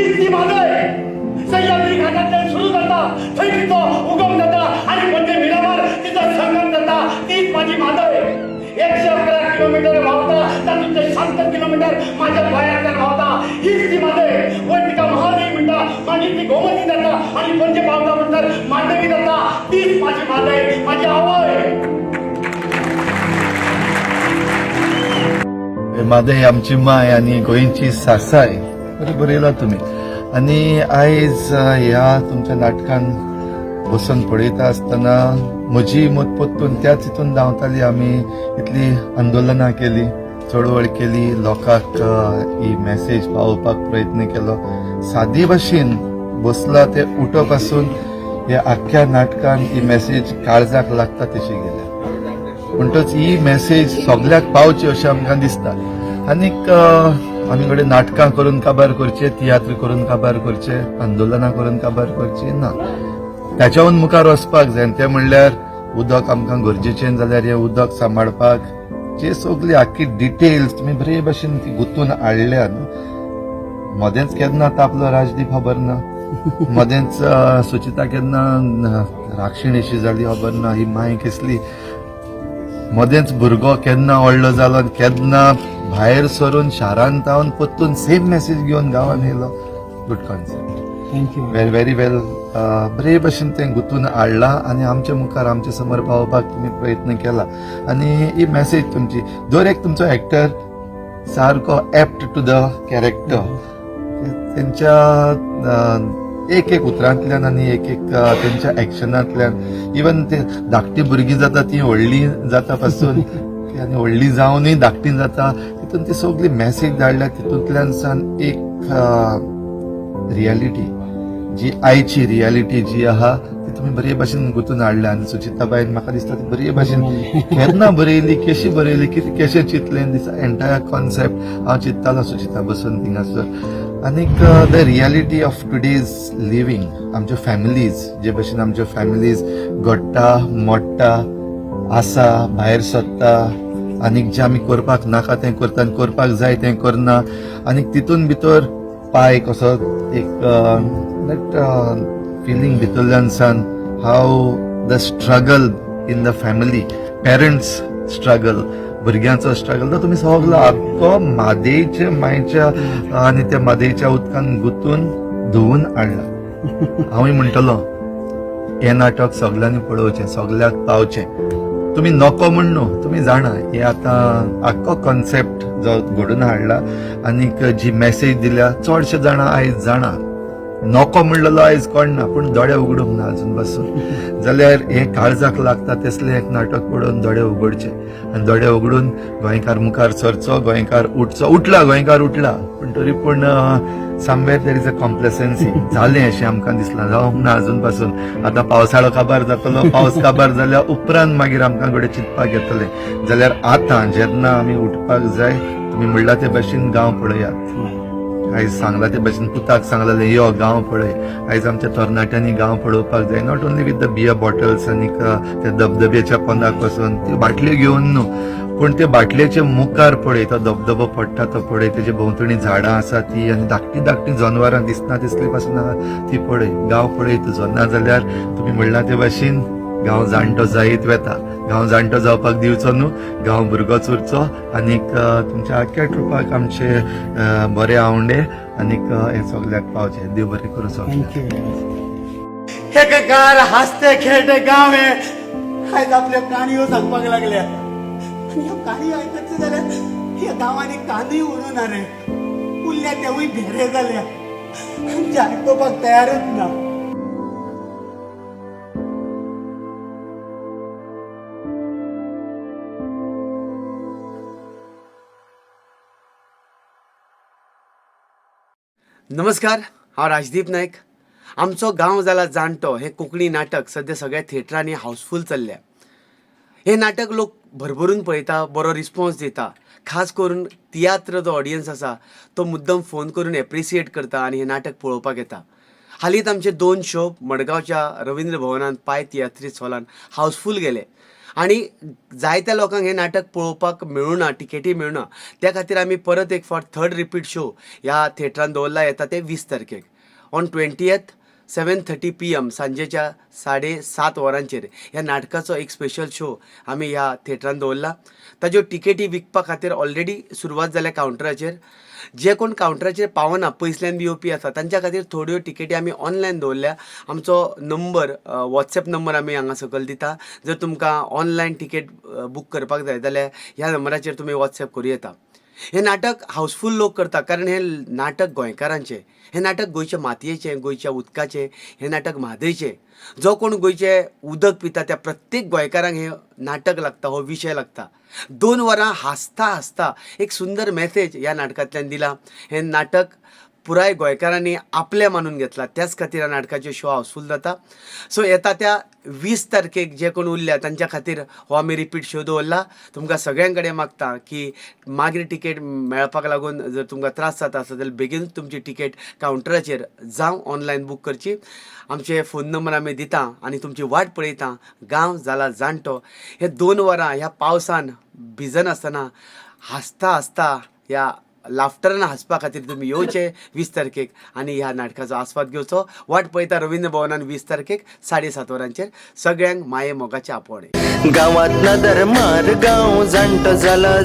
हीच ती माद आहे. सह्याद्री घाटातले सुरू जाता थंय तिचो उगम जाता आणि म्हणजे मिरामार तिचा संगम जाता. तीच माझी माद आहे. 111 किलोमीटर धावता तातून ते 70 किलोमीटर माझ्या पायातल्यान धावता. हीच ती माद आहे. वय तिका महादेवी म्हणटा, मागीर ती गोमती जाता आणि पंचे पावता म्हणल्यार मांडवी जाता. तीच माझी माद आहे, माझी आवय. मादय आमची माय आणि गोंयची सासाय. बरें बरयला तुम्ही. आणि आयज ह्या तुमच्या नाटकान बसून पळयता आसतना म्हजी मत परतून त्याच हितून धांवताली. आमी इतली आंदोलनां केली, चळवळ केली, लोकांक ही मेसेज पावोवपाक प्रयत्न केलो. सादी भाशेन बसला ते उठो पासून ह्या आख्ख्या नाटकान ही मेसेज काळजाक लागता तशी गेल्या. म्हणटच ही मेसेज सगळ्याक पावची अशें आमकां दिसता. आनीक आमी कडेन नाटकां करून काबार करचे, तियात्र करून काबार करचे, आंदोलनां करून काबार करची ना. त्याच्याहून मुखार वचपाक जाय. ते म्हणल्यार उदक आमकां गरजेचें जाल्यार हें उदक सांबाळपाक जे सगळी आख्खी डिटेल्स तुमी बरे भाशेन ती गुंतून हाडल्या न्हू. मदेंच केन्ना तापलो राजदीप खबर ना, मदेंच सुचिता केन्ना राक्षीण अशी जाली खबर ना, ही माय कसली, मदेंच भुरगो केन्ना व्हडलो जालो आनी केन्ना भायर सरून शारांत रावन परतून सेम मेसेज घेवन गांवांत येयलो. Good concept. थँक्यू. व्हेरी वेल. बरे भाशेन तें गुंतून हाडला आनी आमच्या मुखार आमच्या समोर पावोवपाक तुमी प्रयत्न केला. आनी ही मेसेज तुमची दर एक तुमचो एक्टर सारको एप्ट टू द कॅरेक्टर. त्यांच्या एक एक उतरांतल्यान आनी एक एक त्यांच्या एक्शनांतल्यान इवन ते धाकटी भुरगीं जाता ती व्हडली जाता पासून आनी व्हडली जावनूय धाकटी जाता तितून ती सगळी मेसेज धाडल्या. तितूंतल्यान सान एक रियालिटी जी आयची रियालिटी जी आहा ती तुमी बरे भाशेन गुंतून हाडल्या. आनी सुचिताबाईन म्हाका दिसता ती बरे भाशेन केन्ना बरयली, कशी बरयली, कशें चिंतलें दिसा एंटायर कॉन्सेप्ट हांव चिंत्तालो सुचिता बसून थिंगासर. आनीक the reality of today's living आमच्यो फॅमिलीज जे भाशेन आमच्यो फॅमिलीज घडटा, मोडटा, आसा, भायर सरता, आनीक जे आमी करपाक नाका तें करता आनी करपाक जाय तें करना. आनीक तितून भितर पाय कसो एक फिलींग भितरल्यान सान हाव the struggle in the family, parents struggle, भुरग्यांचो स्ट्रगल तो तुमी सगळो आख्खो मादयेच्या मायेच्या आनी त्या मादयेच्या उदकान गुंतून धुवून हाडला. हांवूय म्हणटलो हें नाटक सगळ्यांनी पळोवचें, सगळ्याक पावचें. तुमी नको म्हण न्हू, तुमी जाणा हे आतां आख्खो कॉन्सेप्ट जो घडून हाडला आनीक जी मेसेज दिल्या चडशे जाणां आयज जाणा. नको म्हणलेलो आयज कळना पूण दोळे उगडूंक ना अजून पासून. जाल्यार हे काळजाक लागता तसलें एक नाटक पळोवन दोळे उगडचे आनी दोळे उगडून गोंयकार मुखार सरचो, गोंयकार उठचो. उठला गोंयकार उठला पूण तरी पूण समवेर देर इज अ कॉम्प्लेसन्सी. जालें अशें आमकां दिसलां, जावंक ना अजून पासून. आतां पावसाळो काबार जातलो, पावस काबार जाल्या उपरांत मागीर आमकां घडये चिंतपाक येतलें. जाल्यार आतां जेन्ना आमी उठपाक जाय तुमी म्हणला ते भाशेन गांव पळयात. आयज सांगला ते भाशेन पुताक सांगलेलें यो गांव पळय. आयज आमच्या तरणाट्यांनी गांव पळोवपाक जाय. Not only with the beer bottles आनीक त्या धबधब्याच्या पोंदाक वचून त्यो बाटल्यो घेवन न्हू पूण ते बाटलेचे मुखार पळय तो धबधबो पडटा तो पळय, तेजे भोंवतणी झाडां आसा ती आनी धाकटी धाकटी जनावरां दिसना तसली पासून ती पळय. गांव पळय तुजो ना जाल्यार तुमी म्हणला ते भाशेन गांव जाणटो जायत वेता. गांव जाणटो जावपाक दिवचो न्हू, गांव भुरगोच उरचो. आनीक तुमच्या आख्ख्या ट्रुपाक आमचे बरे आवंडे आनीक हे सगळ्याक पावचे. देव बरें करूं सगळ्यांक. एकेकार हसते खेळते गांव हे आयज आपल्या काणयो सांगपाक लागल्या. आनी ह्यो काणयो आयकच्यो जाल्यार ह्या गांवांनी कांदूय उरूना रे. उरल्या तेवूय भेरे जाल्या. जे आयकोपाक तयारच ना. नमस्कार, हांव राजदीप नायक. आमचो गांव जाला जाणटो हे कोंकणी नाटक सध्या सगळ्या थिएटरांनी हाऊसफुल चल्ल्या. हे नाटक लोक भरभरून पळयता, बरो रिस्पॉन्स दिता. खास करून तियात्र जो ऑडियन्स आसा तो मुद्दम फोन करून एप्रिसिएट करता आनी हे नाटक पळोवपाक येता. हालींच आमचे 2 शो मडगांवच्या रवींद्र भवनान पाय तियात्रीस हॉलान हाऊसफुल गेले आणि जायत्या लोकांक हे नाटक पळोवपाक मेळूना, टिकेटी मेळुना. त्या खातीर आमी परत एक फावट थर्ड रिपीट शो ह्या थिएटरान दवरला. येता ते 20 तारखेक ऑन 20th 7:30 PM सांजेच्या 7:30 वरांचेर ह्या नाटकाचो एक स्पेशल शो आमी ह्या थिएटरान दवरला. ताज्यो टिकेटी विकपा खातीर ऑलरेडी सुरवात जाल्या कावंटराचेर. जे कोण कावंटराचेर पावना, पयसल्यान बी येवपी आसा तांच्या खातीर थोड्यो टिकेटी आमी ऑनलायन दवरल्या. आमचो नंबर, वॉट्सॅप नंबर आमी हांगा सकयल दिता. जर तुमकां ऑनलायन टिकेट बूक करपाक जाय जाल्यार ह्या नंबराचेर तुमी वॉट्सॅप करूं येता. हे नाटक हाऊसफुल लोक करता, कारण हे नाटक गोंयकारांचें, हे नाटक गोंयच्या मातयेचें, गोंयच्या उदकाचें, हे नाटक म्हादयचें. जो कोण गोंयचें उदक पिता त्या प्रत्येक गोंयकारांक हे नाटक लागता, हो विशय लागता. 2 वरां हांसता हांसता एक सुंदर मॅसेज ह्या नाटकांतल्यान दिला. हे नाटक पुराय गोंयकारांनी आपले मानून घेतला, त्याच खातीर ह्या नाटकाचे शो हाऊसफुल जाता. सो येता त्या 20 तारखेक जे कोण उरल्या तांच्या खातीर हो आमी रिपीट शो दवरला. तुमकां सगळ्यां कडेन मागता की मागीर टिकेट मेळपाक लागून जर तुमकां त्रास जाता आसत जाल्यार बेगीनूच तुमची टिकेट कावंटराचेर जावं ऑनलायन बूक करची. आमचे फोन नंबर आमी दिता आनी तुमची वाट पळयता. गांव जाला जाणटो हे 2 वरां ह्या पावसान भिजन आसतना हांसता हांसता ह्या लाफ्टरान हांसपा खातीर तुमी येवचे 20 तारखेक आनी ह्या नाटकाचो आस्वाद घेवचो. वाट पळयता रवींद्र भवनान 20 तारखेक 7:30 वरांचेर. सगळ्यांक माये मोगाचे आपोवणे. गावातला दरमार गाव जाणटो जाला